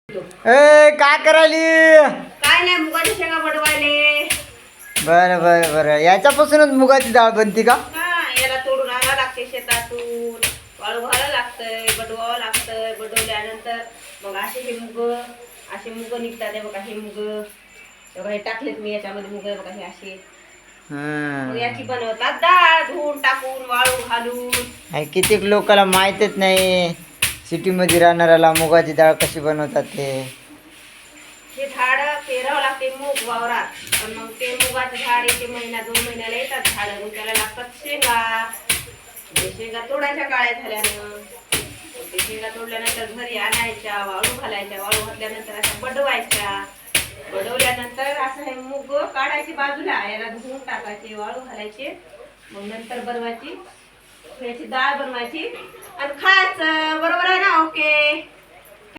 ए काय करायली? काय नाही, मुगाच्या शेंगा बडवायले. बरं बरं बरं, याच्यापासूनच मुगाची डाळ बनती का? हा, याला तोडून आणावं लागते शेतातून, वाळू घालावं लागतंय, बडवावं लागतंय. बडवल्यानंतर मग असे मुग निघतात. हे बघा, हे मुग हे बघा, हे टाकलेत मी याच्यामध्ये मुग. हे बघा, हे असे मग याची बनवतात डाळ, धुवून टाकून वाळू घालून. कित्येक लोकांना माहीतच नाही सिटीमध्ये राहणाऱ्याला मुगाची डाळ कशी बनवतात ते. हे झाड पेरावं लागते मूग वावरात. पण मग ते मुगाचं झाड येते, महिना 2 महिन्याला येतात झाड. मग त्याला लागतात शेंगा. ते शेंगा तोडायच्या काळ्या झाल्यानं. ते शेंगा तोडल्यानंतर घरी आणायच्या, वाळू घालायच्या. वाळू घातल्यानंतर अशा बडवायच्या. बडवल्यानंतर असं हे मूग काढायचे बाजूला, याला धुवून टाकायचे, वाळू घालायचे. मग नंतर बनवायची, याची डाळ बनवायची आणि खायचं. बरोबर आहे ना? ओके.